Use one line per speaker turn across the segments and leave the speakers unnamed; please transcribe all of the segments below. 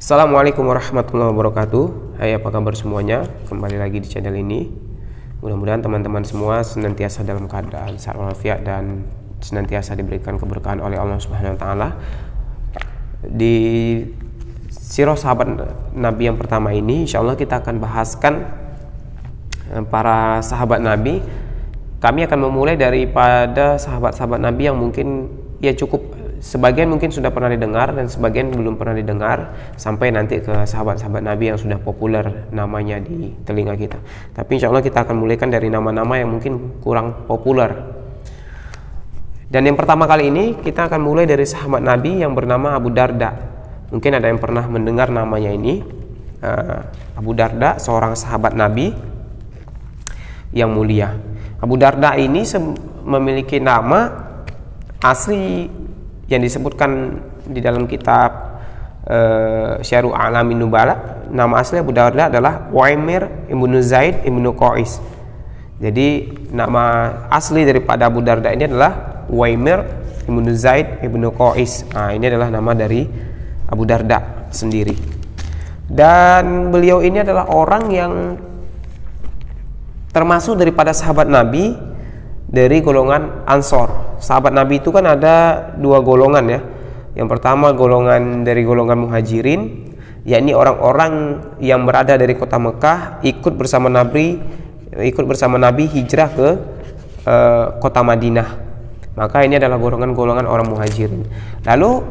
Assalamualaikum warahmatullahi wabarakatuh. Hai, apa kabar semuanya? Kembali lagi di channel ini. Mudah-mudahan teman-teman semua senantiasa dalam keadaan sehat walafiat dan senantiasa diberikan keberkahan oleh Allah Subhanahu wa taala. Di sirah sahabat Nabi yang pertama ini, insyaallah kita akan bahaskan para sahabat Nabi. Kami akan memulai daripada sahabat-sahabat Nabi yang mungkin ya cukup, sebagian mungkin sudah pernah didengar dan sebagian belum pernah didengar, sampai nanti ke sahabat-sahabat Nabi yang sudah populer namanya di telinga kita. Tapi insya Allah kita akan mulaikan dari nama-nama yang mungkin kurang populer. Dan yang pertama kali ini kita akan mulai dari sahabat Nabi yang bernama Abu Darda. Mungkin ada yang pernah mendengar namanya ini. Abu Darda, seorang sahabat Nabi yang mulia. Abu Darda ini memiliki nama asli yang disebutkan di dalam kitab Syiarul A'lamin Nubala. Nama asli Abu Darda adalah Uwaimir ibnu Zaid ibnu Qais. Jadi nama asli daripada Abu Darda ini adalah Uwaimir ibnu Zaid ibnu Qais. Nah, ini adalah nama dari Abu Darda sendiri. Dan beliau ini adalah orang yang termasuk daripada sahabat Nabi dari golongan Ansor. Sahabat Nabi itu kan ada dua golongan ya. Yang pertama golongan dari golongan Muhajirin, yakni orang-orang yang berada dari kota Mekah ikut bersama Nabi hijrah ke kota Madinah. Maka ini adalah golongan-golongan orang Muhajirin. Lalu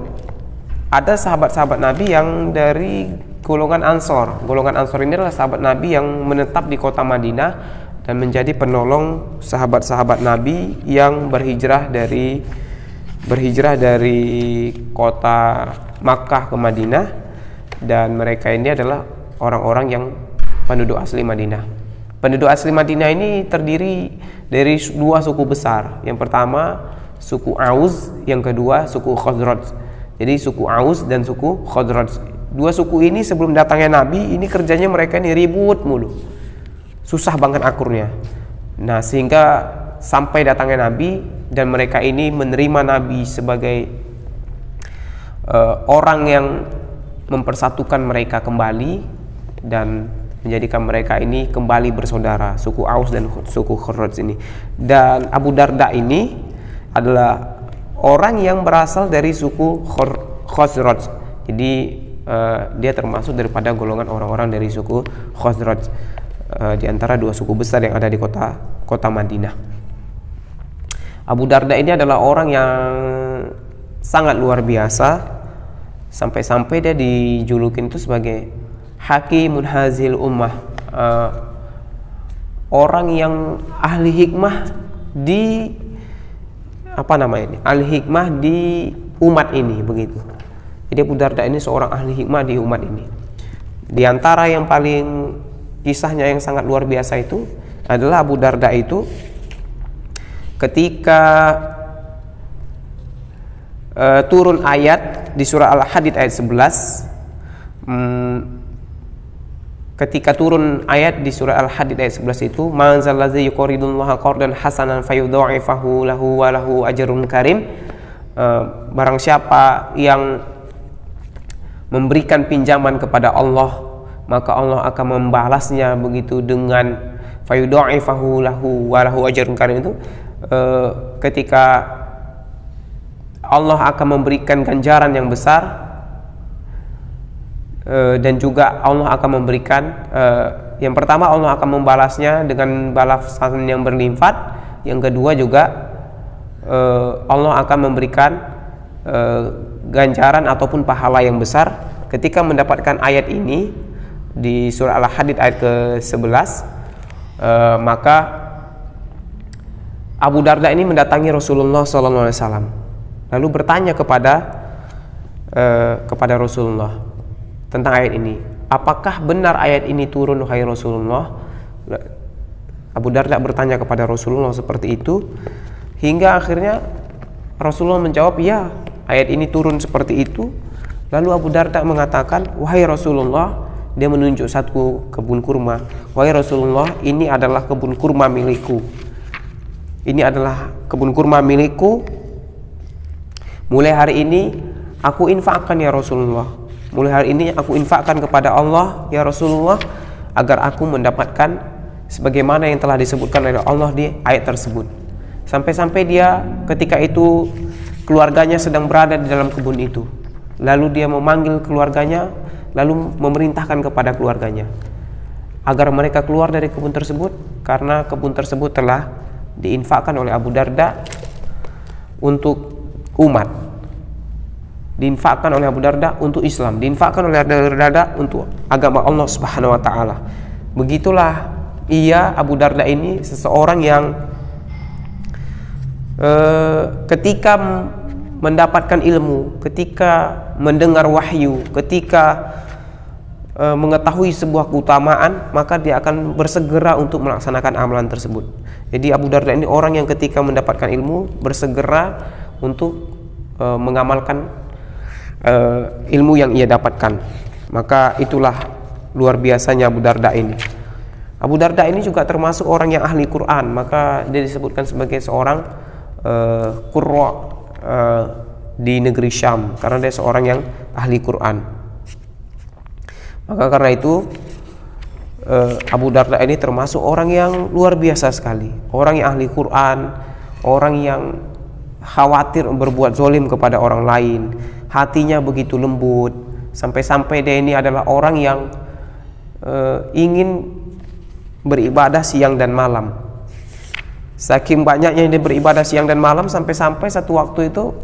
ada sahabat-sahabat Nabi yang dari golongan Ansor. Golongan Ansor ini adalah sahabat Nabi yang menetap di kota Madinah dan menjadi penolong sahabat-sahabat Nabi yang berhijrah dari kota Makkah ke Madinah. Dan mereka ini adalah orang-orang yang penduduk asli Madinah. Penduduk asli Madinah ini terdiri dari dua suku besar. Yang pertama suku Aus, yang kedua suku Khazraj. Jadi suku Aus dan suku Khazraj. Dua suku ini sebelum datangnya Nabi, ini kerjanya mereka ini ribut mulu, susah banget akurnya. Nah, sehingga sampai datangnya Nabi dan mereka ini menerima Nabi sebagai orang yang mempersatukan mereka kembali dan menjadikan mereka ini kembali bersaudara, suku Aus dan suku Khazraj ini. Dan Abu Darda ini adalah orang yang berasal dari suku Khazraj. Jadi dia termasuk daripada golongan orang-orang dari suku Khazraj, di antara dua suku besar yang ada di kota Madinah. Abu Darda ini adalah orang yang sangat luar biasa, sampai-sampai dia dijulukin itu sebagai Hakimun Hazil Ummah, orang yang ahli hikmah di ahli hikmah di umat ini, begitu. Jadi Abu Darda ini seorang ahli hikmah di umat ini. Di antara yang paling kisahnya yang sangat luar biasa itu adalah Abu Darda itu ketika turun ayat di surah Al-Hadid ayat 11. Ketika turun ayat di surah Al-Hadid ayat 11 itu, man zallazi yuqridullaha qardan hasanan fayudha'ifahu lahu wa lahu ajrun karim. Barang siapa yang memberikan pinjaman kepada Allah, maka Allah akan membalasnya begitu dengan fayudha'ifahu lahu wa lahu ajrun karim. Itu ketika Allah akan memberikan ganjaran yang besar, dan juga Allah akan memberikan yang pertama Allah akan membalasnya dengan balasan yang berlimpah. Yang kedua juga Allah akan memberikan ganjaran ataupun pahala yang besar. Ketika mendapatkan ayat ini di surah Al-Hadid ayat ke-11, maka Abu Darda ini mendatangi Rasulullah SAW, lalu bertanya kepada Rasulullah tentang ayat ini. Apakah benar ayat ini turun, wahai Rasulullah? Abu Darda bertanya kepada Rasulullah seperti itu, hingga akhirnya Rasulullah menjawab, ya, ayat ini turun seperti itu. Lalu Abu Darda mengatakan, wahai Rasulullah, dia menunjuk satu kebun kurma, wahai Rasulullah, ini adalah kebun kurma milikku. Ini adalah kebun kurma milikku. Mulai hari ini aku infakkan ya Rasulullah. mulai hari ini aku infakkan kepada Allah ya Rasulullah, agar aku mendapatkan sebagaimana yang telah disebutkan oleh Allah di ayat tersebut. Sampai-sampai dia ketika itu keluarganya sedang berada di dalam kebun itu, lalu dia memanggil keluarganya, lalu memerintahkan kepada keluarganya agar mereka keluar dari kebun tersebut, karena kebun tersebut telah diinfakkan oleh Abu Darda untuk umat, diinfakkan oleh Abu Darda untuk Islam, diinfakkan oleh Abu Darda untuk agama Allah Subhanahu wa taala. Begitulah Abu Darda ini seseorang yang ketika mendapatkan ilmu, ketika mendengar wahyu, ketika mengetahui sebuah keutamaan, maka dia akan bersegera untuk melaksanakan amalan tersebut. Jadi Abu Darda ini orang yang ketika mendapatkan ilmu bersegera untuk mengamalkan ilmu yang ia dapatkan. Maka itulah luar biasanya Abu Darda ini. Abu Darda ini juga termasuk orang yang ahli Quran, maka dia disebutkan sebagai seorang qurra di negeri Syam karena dia seorang yang ahli Quran. Maka karena itu Abu Darda ini termasuk orang yang luar biasa sekali, orang yang ahli Quran, orang yang khawatir berbuat zolim kepada orang lain, hatinya begitu lembut, sampai-sampai dia ini adalah orang yang ingin beribadah siang dan malam. Saking banyaknya dia beribadah siang dan malam, sampai-sampai satu waktu itu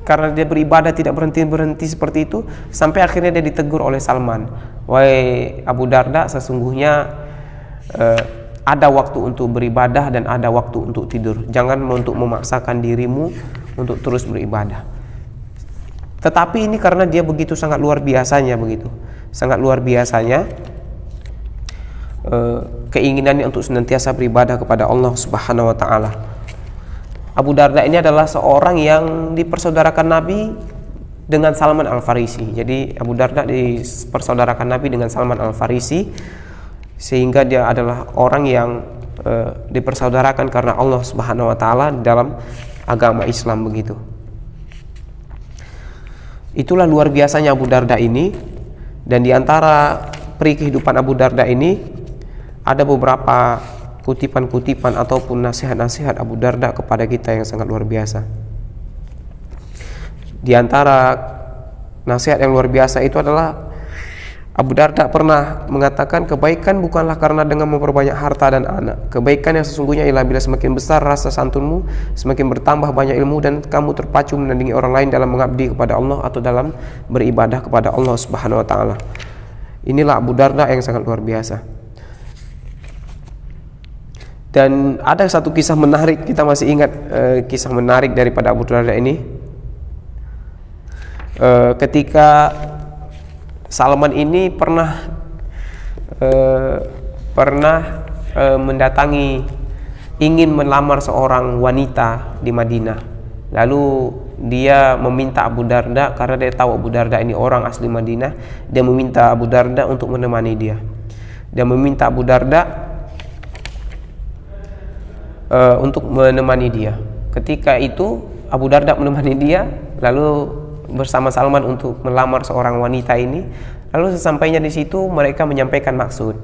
karena dia beribadah tidak berhenti-berhenti seperti itu, sampai akhirnya dia ditegur oleh Salman, "Wahai Abu Darda, sesungguhnya ada waktu untuk beribadah dan ada waktu untuk tidur. Jangan untuk memaksakan dirimu untuk terus beribadah." Tetapi ini karena dia begitu sangat luar biasanya, sangat luar biasanya keinginannya untuk senantiasa beribadah kepada Allah Subhanahu wa taala. Abu Darda ini adalah seorang yang dipersaudarakan Nabi dengan Salman Al-Farisi. Jadi Abu Darda dipersaudarakan Nabi dengan Salman Al-Farisi, sehingga dia adalah orang yang dipersaudarakan karena Allah Subhanahu wa taala dalam agama Islam begitu. Itulah luar biasanya Abu Darda ini. Dan di antara peri kehidupan Abu Darda ini ada beberapa kutipan-kutipan ataupun nasihat-nasihat Abu Darda kepada kita yang sangat luar biasa. Di antara nasihat yang luar biasa itu adalah Abu Darda pernah mengatakan, kebaikan bukanlah karena dengan memperbanyak harta dan anak. Kebaikan yang sesungguhnya ialah bila semakin besar rasa santunmu, semakin bertambah banyak ilmu, dan kamu terpacu menandingi orang lain dalam mengabdi kepada Allah atau dalam beribadah kepada Allah Subhanahu wa taala. Inilah Abu Darda yang sangat luar biasa. Dan ada satu kisah menarik, kita masih ingat kisah menarik daripada Abu Darda ini. Ketika Salman ini pernah mendatangi, ingin melamar seorang wanita di Madinah. Lalu dia meminta Abu Darda, karena dia tahu Abu Darda ini orang asli Madinah, dia meminta Abu Darda untuk menemani dia. Dia meminta Abu Darda untuk menemani dia. Ketika itu Abu Darda menemani dia, lalu bersama Salman untuk melamar seorang wanita ini. Lalu sesampainya di situ mereka menyampaikan maksud.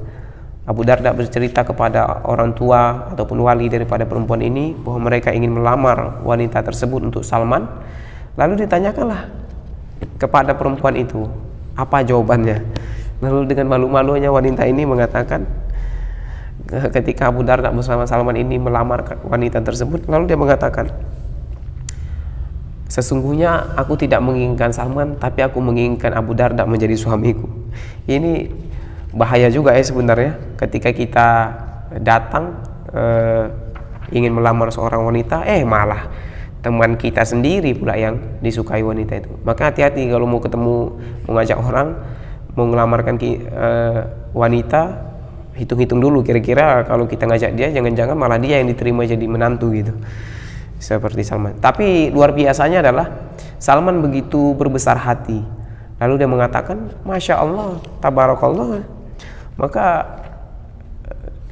Abu Darda bercerita kepada orang tua ataupun wali daripada perempuan ini bahwa mereka ingin melamar wanita tersebut untuk Salman. Lalu ditanyakanlah kepada perempuan itu apa jawabannya. Lalu dengan malu-malunya wanita ini mengatakan, ketika Abu Darda bersama Salman ini melamar wanita tersebut, lalu dia mengatakan, sesungguhnya aku tidak menginginkan Salman, tapi aku menginginkan Abu Darda menjadi suamiku. Ini bahaya juga ya sebenarnya, ketika kita datang ingin melamar seorang wanita, malah teman kita sendiri pula yang disukai wanita itu. Maka hati-hati kalau mau ketemu, mau ngajak orang, mau ngelamarkan wanita, hitung-hitung dulu kira-kira kalau kita ngajak dia, jangan-jangan malah dia yang diterima jadi menantu gitu, seperti Salman. Tapi luar biasanya adalah Salman begitu berbesar hati, lalu dia mengatakan, Masya Allah, Tabarakallah. Maka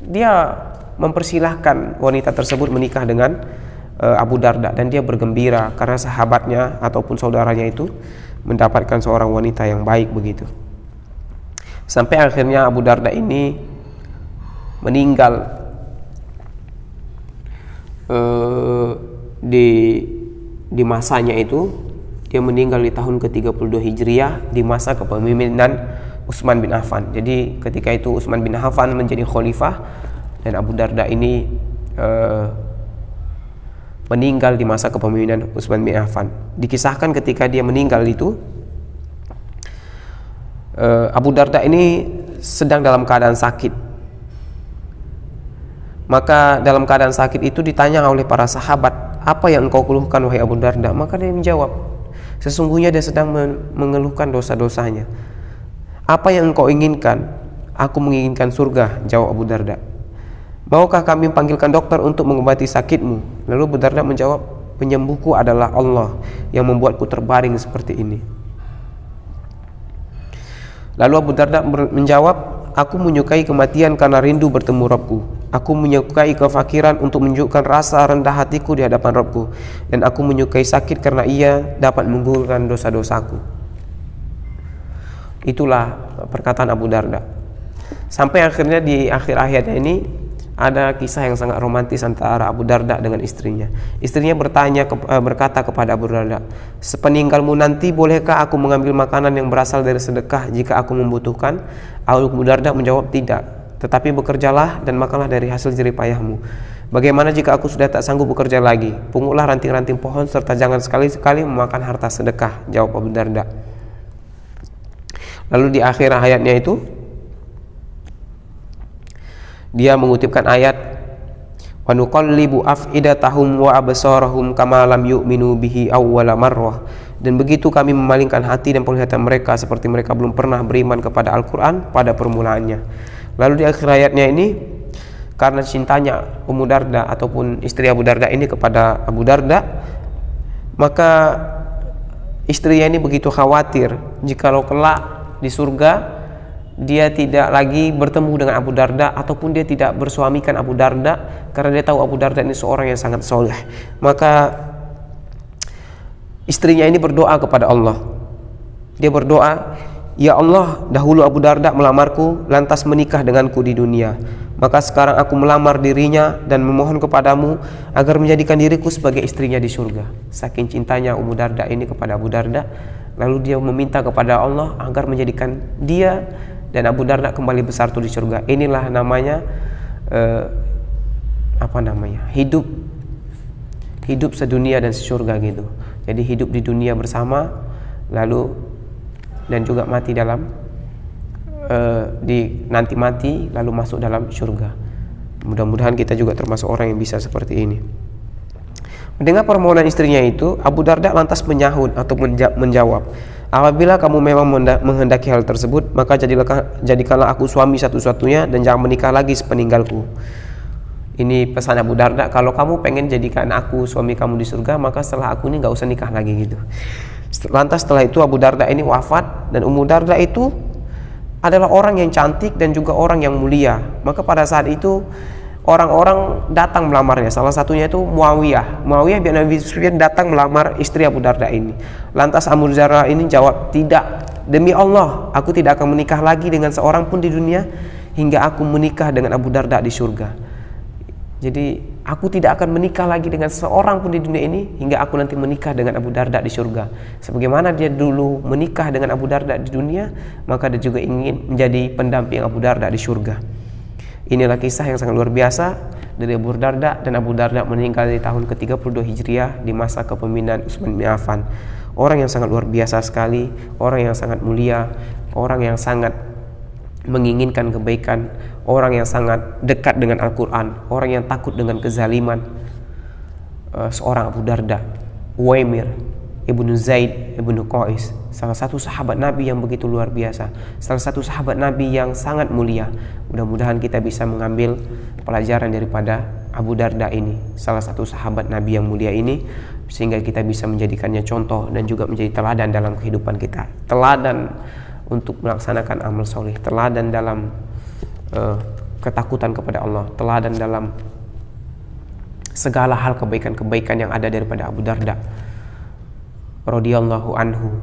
dia mempersilahkan wanita tersebut menikah dengan Abu Darda, dan dia bergembira karena sahabatnya ataupun saudaranya itu mendapatkan seorang wanita yang baik begitu. Sampai akhirnya Abu Darda ini meninggal di masanya itu. Dia meninggal di tahun ke-32 Hijriah di masa kepemimpinan Utsman bin Affan. Jadi ketika itu Utsman bin Affan menjadi khalifah dan Abu Darda ini meninggal di masa kepemimpinan Utsman bin Affan. Dikisahkan ketika dia meninggal itu, Abu Darda ini sedang dalam keadaan sakit. Maka dalam keadaan sakit itu ditanya oleh para sahabat, "Apa yang engkau keluhkan wahai Abu Darda?" Maka dia menjawab, "Sesungguhnya dia sedang mengeluhkan dosa-dosanya." "Apa yang engkau inginkan?" "Aku menginginkan surga," jawab Abu Darda. "Maukah kami panggilkan dokter untuk mengobati sakitmu?" Lalu Abu Darda menjawab, "Penyembuhku adalah Allah yang membuatku terbaring seperti ini." Lalu Abu Darda menjawab, "Aku menyukai kematian karena rindu bertemu Rabbku. Aku menyukai kefakiran untuk menunjukkan rasa rendah hatiku di hadapan Rabbku. Dan aku menyukai sakit karena ia dapat menggugurkan dosa-dosaku." Itulah perkataan Abu Darda. Sampai akhirnya di akhir ayatnya ini ada kisah yang sangat romantis antara Abu Darda dengan istrinya. Istrinya berkata kepada Abu Darda, "Sepeninggalmu nanti bolehkah aku mengambil makanan yang berasal dari sedekah jika aku membutuhkan?" Abu Darda menjawab, "Tidak, tetapi bekerjalah dan makanlah dari hasil jerih payahmu. Bagaimana jika aku sudah tak sanggup bekerja lagi? Pungutlah ranting-ranting pohon serta jangan sekali-sekali memakan harta sedekah," jawab Abu Darda. Lalu di akhir ayatnya itu dia mengutipkan ayat, "Wa nuqallibu af'idatahum wa absarahum kama lam yu'minu bihi awwala marrah." Dan begitu kami memalingkan hati dan penglihatan mereka seperti mereka belum pernah beriman kepada Al-Quran pada permulaannya. Lalu di akhir ayatnya ini, karena cintanya Ummu Darda ataupun istri Abu Darda ini kepada Abu Darda, maka istrinya ini begitu khawatir jikalau kelak di surga dia tidak lagi bertemu dengan Abu Darda ataupun dia tidak bersuamikan Abu Darda, karena dia tahu Abu Darda ini seorang yang sangat soleh. Maka istrinya ini berdoa kepada Allah. Dia berdoa, "Ya Allah, dahulu Abu Darda melamarku lantas menikah denganku di dunia. Maka sekarang aku melamar dirinya dan memohon kepadamu agar menjadikan diriku sebagai istrinya di surga." Saking cintanya Ummu Darda ini kepada Abu Darda, lalu dia meminta kepada Allah agar menjadikan dia dan Abu Darda kembali bersatu di surga. Inilah namanya hidup sedunia dan sesurga gitu. Jadi hidup di dunia bersama, lalu dan juga mati dalam nanti mati lalu masuk dalam surga. Mudah-mudahan kita juga termasuk orang yang bisa seperti ini. Mendengar permohonan istrinya itu, Abu Darda lantas menyahut atau menjawab, "Apabila kamu memang menghendaki hal tersebut, maka jadikanlah aku suami satu-satunya dan jangan menikah lagi sepeninggalku." Ini pesan Abu Darda, kalau kamu pengen jadikan aku suami kamu di surga, maka setelah aku ini gak usah nikah lagi gitu. Lantas setelah itu Abu Darda ini wafat, dan Ummu Darda itu adalah orang yang cantik dan juga orang yang mulia. Maka pada saat itu orang-orang datang melamarnya. Salah satunya itu Muawiyah bin Abi Sufyan datang melamar istri Abu Darda ini. Lantas Abu Darda ini jawab, "Tidak, demi Allah, aku tidak akan menikah lagi dengan seorang pun di dunia hingga aku menikah dengan Abu Darda di surga." Jadi aku tidak akan menikah lagi dengan seorang pun di dunia ini hingga aku nanti menikah dengan Abu Darda di surga. Sebagaimana dia dulu menikah dengan Abu Darda di dunia, maka dia juga ingin menjadi pendamping Abu Darda di surga. Inilah kisah yang sangat luar biasa dari Abu Darda, dan Abu Darda meninggal di tahun ke-32 Hijriah di masa kepemimpinan Utsman bin Affan. Orang yang sangat luar biasa sekali, orang yang sangat mulia, orang yang sangat menginginkan kebaikan, orang yang sangat dekat dengan Al-Quran, orang yang takut dengan kezaliman. Seorang Abu Darda, Uwaimir ibnu Zaid ibnu Qais, salah satu sahabat Nabi yang begitu luar biasa, salah satu sahabat Nabi yang sangat mulia. Mudah-mudahan kita bisa mengambil pelajaran daripada Abu Darda ini, salah satu sahabat Nabi yang mulia ini, sehingga kita bisa menjadikannya contoh dan juga menjadi teladan dalam kehidupan kita, teladan untuk melaksanakan amal soleh, teladan dalam ketakutan kepada Allah, teladan dalam segala hal kebaikan-kebaikan yang ada daripada Abu Darda radhiyallahu anhu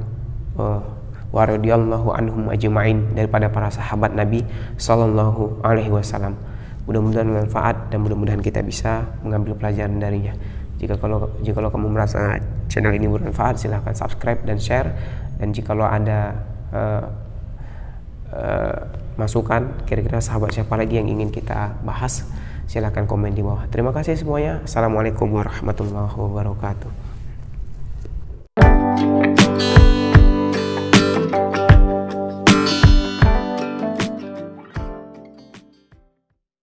wa radhiyallahu anhum ajma'in, daripada para sahabat Nabi sallallahu alaihi wasallam. Mudah-mudahan bermanfaat dan mudah-mudahan kita bisa mengambil pelajaran darinya. Jika kamu merasa channel ini bermanfaat, silahkan subscribe dan share. Dan jika ada masukan, kira-kira sahabat siapa lagi yang ingin kita bahas, silahkan komen di bawah. Terima kasih semuanya. Assalamualaikum warahmatullahi wabarakatuh.